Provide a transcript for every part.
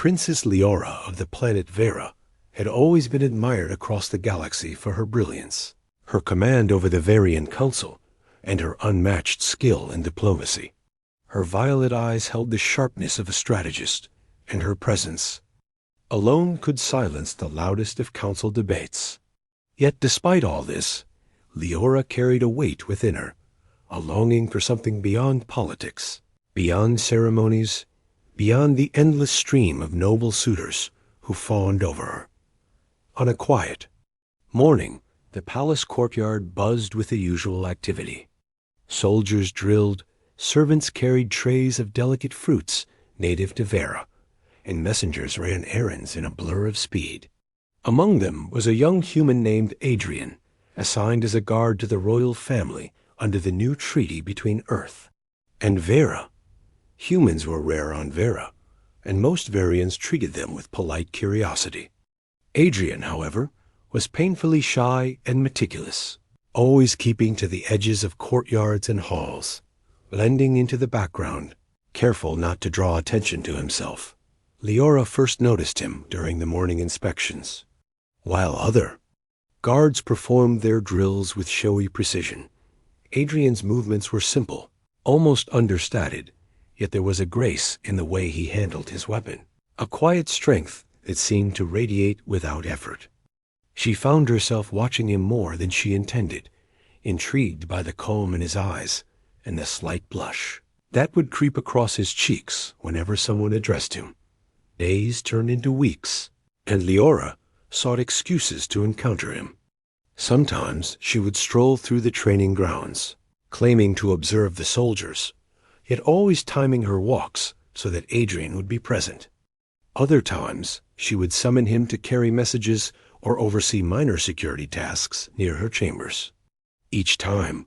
Princess Leora of the planet Vera had always been admired across the galaxy for her brilliance, her command over the Varian Council, and her unmatched skill in diplomacy. Her violet eyes held the sharpness of a strategist, and her presence alone could silence the loudest of council debates. Yet despite all this, Leora carried a weight within her, a longing for something beyond politics, beyond ceremonies, beyond the endless stream of noble suitors who fawned over her. On a quiet morning, the palace courtyard buzzed with the usual activity. Soldiers drilled, servants carried trays of delicate fruits native to Vera, and messengers ran errands in a blur of speed. Among them was a young human named Adrian, assigned as a guard to the royal family under the new treaty between Earth and Vera. Humans were rare on Vera, and most Varians treated them with polite curiosity. Adrian, however, was painfully shy and meticulous, always keeping to the edges of courtyards and halls, blending into the background, careful not to draw attention to himself. Leora first noticed him during the morning inspections. While other guards performed their drills with showy precision, Adrian's movements were simple, almost understated, yet there was a grace in the way he handled his weapon, a quiet strength that seemed to radiate without effort. She found herself watching him more than she intended, intrigued by the calm in his eyes and the slight blush that would creep across his cheeks whenever someone addressed him. Days turned into weeks, and Leora sought excuses to encounter him. Sometimes she would stroll through the training grounds, claiming to observe the soldiers, yet always timing her walks so that Adrian would be present. Other times she would summon him to carry messages or oversee minor security tasks near her chambers. Each time,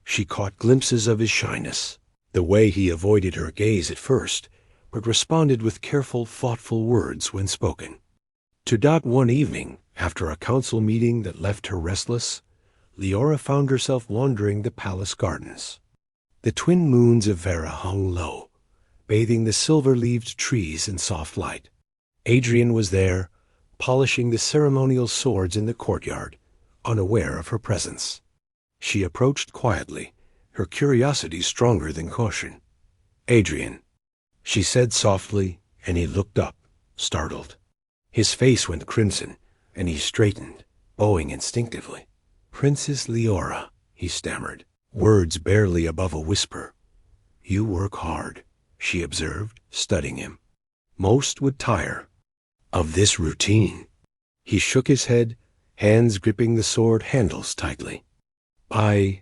she caught glimpses of his shyness, the way he avoided her gaze at first, but responded with careful, thoughtful words when spoken. To dot one evening, after a council meeting that left her restless, Leora found herself wandering the palace gardens. The twin moons of Vera hung low, bathing the silver-leaved trees in soft light. Adrian was there, polishing the ceremonial swords in the courtyard, unaware of her presence. She approached quietly, her curiosity stronger than caution. "Adrian," she said softly, and he looked up, startled. His face went crimson, and he straightened, bowing instinctively. "Princess Leora," he stammered, words barely above a whisper. "You work hard," she observed, studying him. "Most would tire of this routine." He shook his head, hands gripping the sword handles tightly. I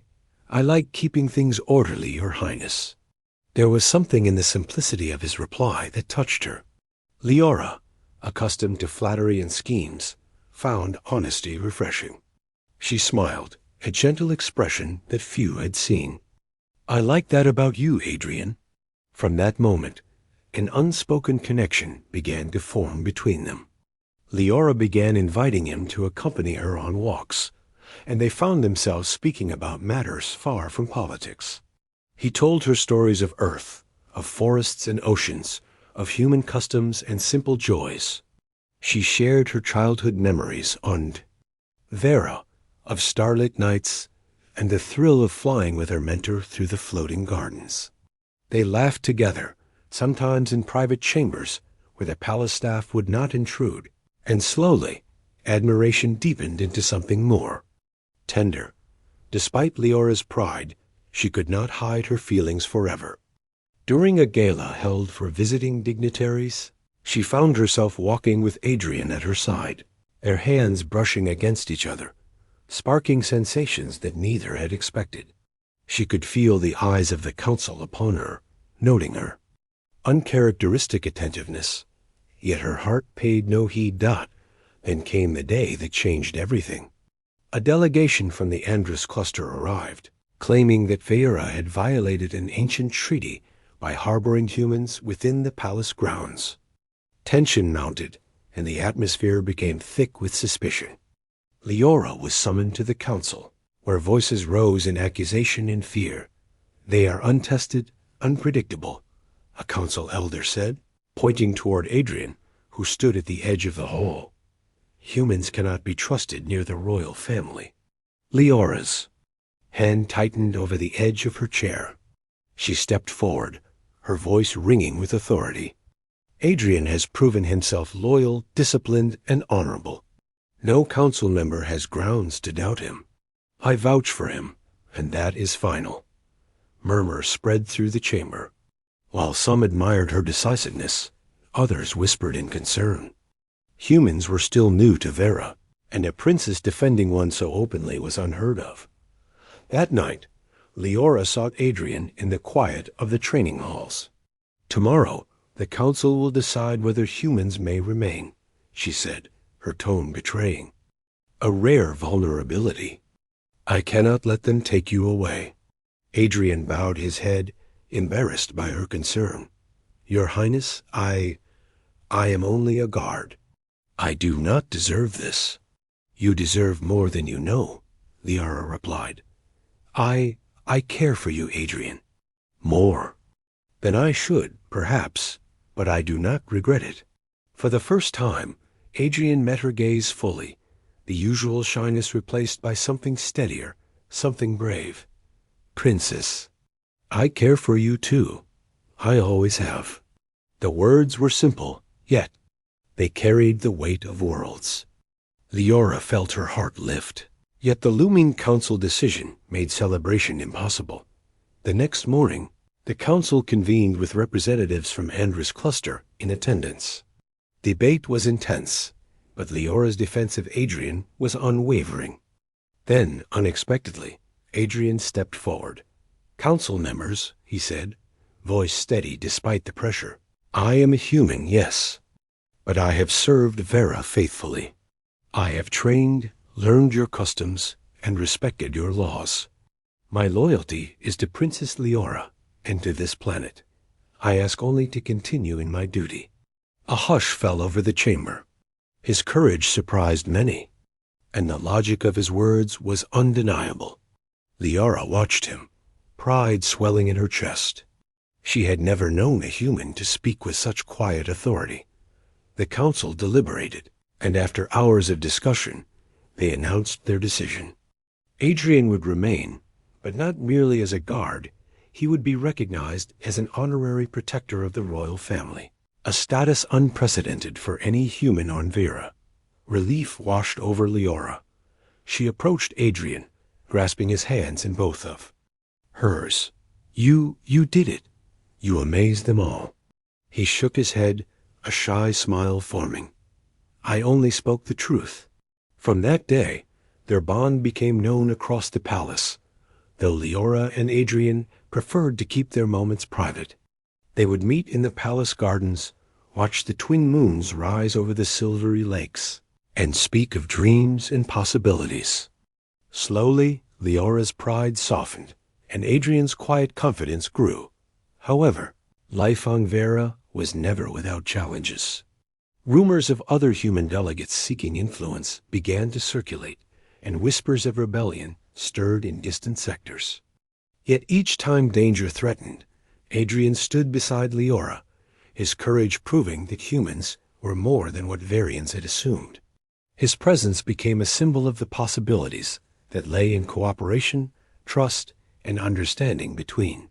like keeping things orderly, Your Highness." There was something in the simplicity of his reply that touched her. Leora, accustomed to flattery and schemes, found honesty refreshing. She smiled, a gentle expression that few had seen. "I like that about you, Adrian." From that moment, an unspoken connection began to form between them. Leora began inviting him to accompany her on walks, and they found themselves speaking about matters far from politics. He told her stories of Earth, of forests and oceans, of human customs and simple joys. She shared her childhood memories on Vera, of starlit nights, and the thrill of flying with her mentor through the floating gardens. They laughed together, sometimes in private chambers where the palace staff would not intrude, and slowly, admiration deepened into something more tender. Despite Leora's pride, she could not hide her feelings forever. During a gala held for visiting dignitaries, she found herself walking with Adrian at her side, their hands brushing against each other, sparking sensations that neither had expected. She could feel the eyes of the council upon her, noting her uncharacteristic attentiveness, yet her heart paid no heed. Then came the day that changed everything. A delegation from the Andrus cluster arrived, claiming that Vera had violated an ancient treaty by harboring humans within the palace grounds. Tension mounted, and the atmosphere became thick with suspicion. Leora was summoned to the council, where voices rose in accusation and fear. "They are untested, unpredictable," a council elder said, pointing toward Adrian, who stood at the edge of the hall. Humans cannot be trusted near the royal family. Leora's hand tightened over the edge of her chair. She stepped forward, her voice ringing with authority. Adrian has proven himself loyal, disciplined, and honorable. No council member has grounds to doubt him. I vouch for him, and that is final. Murmurs spread through the chamber. While some admired her decisiveness, others whispered in concern. Humans were still new to Vera, and a princess defending one so openly was unheard of. That night, Leora sought Adrian in the quiet of the training halls. "Tomorrow, the council will decide whether humans may remain," she said, her tone betraying a rare vulnerability. "I cannot let them take you away." Adrian bowed his head, embarrassed by her concern. "Your Highness, I am only a guard." "I do not deserve this." "You deserve more than you know," Leora replied. I care for you, Adrian." "More than I should, perhaps, but I do not regret it." For the first time, Adrian met her gaze fully, the usual shyness replaced by something steadier, something brave. "Princess, I care for you too. I always have." The words were simple, yet they carried the weight of worlds. Leora felt her heart lift. Yet the looming council decision made celebration impossible. The next morning, the council convened with representatives from Andra's cluster in attendance. Debate was intense, but Leora's defense of Adrian was unwavering. Then, unexpectedly, Adrian stepped forward. "Council members," he said, voice steady despite the pressure, "I am a human, yes, but I have served Vera faithfully. I have trained, learned your customs, and respected your laws. My loyalty is to Princess Leora and to this planet. I ask only to continue in my duty." A hush fell over the chamber. His courage surprised many, and the logic of his words was undeniable. Leora watched him, pride swelling in her chest. She had never known a human to speak with such quiet authority. The council deliberated, and after hours of discussion, they announced their decision. Adrian would remain, but not merely as a guard. He would be recognized as an honorary protector of the royal family, a status unprecedented for any human on Vera. Relief washed over Leora. She approached Adrian, grasping his hands in both of hers. You did it. You amazed them all." He shook his head, a shy smile forming. "I only spoke the truth." From that day, their bond became known across the palace, though Leora and Adrian preferred to keep their moments private. They would meet in the palace gardens, watch the twin moons rise over the silvery lakes, and speak of dreams and possibilities. Slowly, Leora's pride softened, and Adrian's quiet confidence grew. However, life on Vera was never without challenges. Rumors of other human delegates seeking influence began to circulate, and whispers of rebellion stirred in distant sectors. Yet each time danger threatened, Adrian stood beside Leora, his courage proving that humans were more than what Varians had assumed. His presence became a symbol of the possibilities that lay in cooperation, trust, and understanding between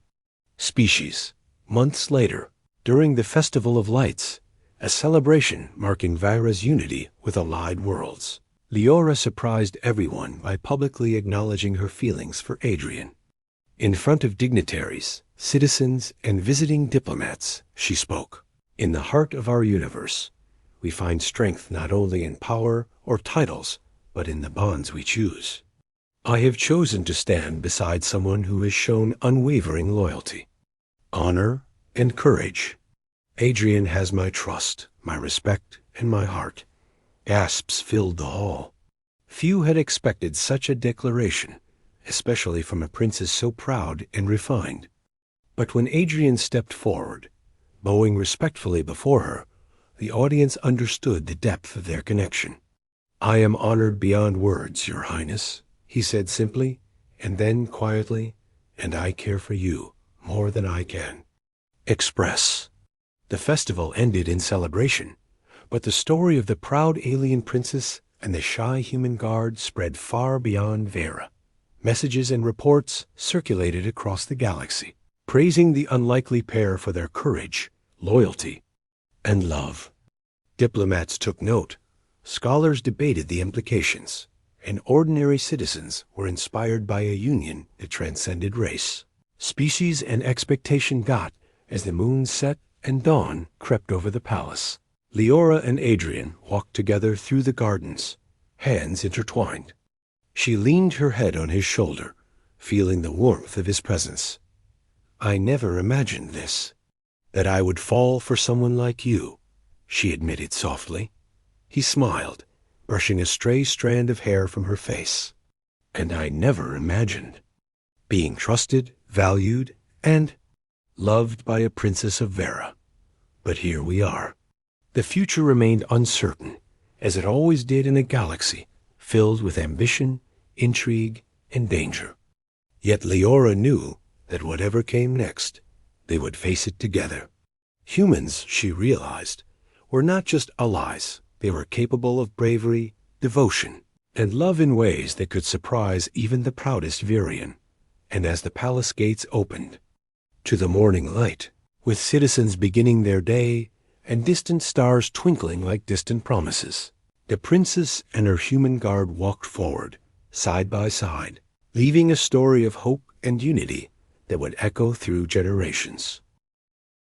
species. Months later, during the Festival of Lights, a celebration marking Vera's unity with allied worlds, Leora surprised everyone by publicly acknowledging her feelings for Adrian. In front of dignitaries, citizens, and visiting diplomats, she spoke. "In the heart of our universe, we find strength not only in power or titles, but in the bonds we choose. I have chosen to stand beside someone who has shown unwavering loyalty, honor, and courage. Adrian has my trust, my respect, and my heart." Gasps filled the hall. Few had expected such a declaration, especially from a princess so proud and refined. But when Adrian stepped forward, bowing respectfully before her, the audience understood the depth of their connection. "I am honored beyond words, Your Highness," he said simply, and then quietly, "and I care for you more than I can express." The festival ended in celebration, But the story of the proud alien princess and the shy human guard spread far beyond Vera. Messages and reports circulated across the galaxy, praising the unlikely pair for their courage, loyalty, and love. Diplomats took note, scholars debated the implications, and ordinary citizens were inspired by a union that transcended race. Species and expectation got as the moon set and dawn crept over the palace. Leora and Adrian walked together through the gardens, hands intertwined. She leaned her head on his shoulder, feeling the warmth of his presence. "I never imagined this, that I would fall for someone like you," she admitted softly. He smiled, brushing a stray strand of hair from her face. "And I never imagined being trusted, valued, and loved by a princess of Vera. But here we are." The future remained uncertain, as it always did in a galaxy filled with ambition, intrigue, and danger. Yet Leora knew that whatever came next, they would face it together. Humans, she realized, were not just allies. They were capable of bravery, devotion, and love in ways that could surprise even the proudest Virian. And as the palace gates opened to the morning light, with citizens beginning their day and distant stars twinkling like distant promises, the princess and her human guard walked forward, side by side, leaving a story of hope and unity that would echo through generations.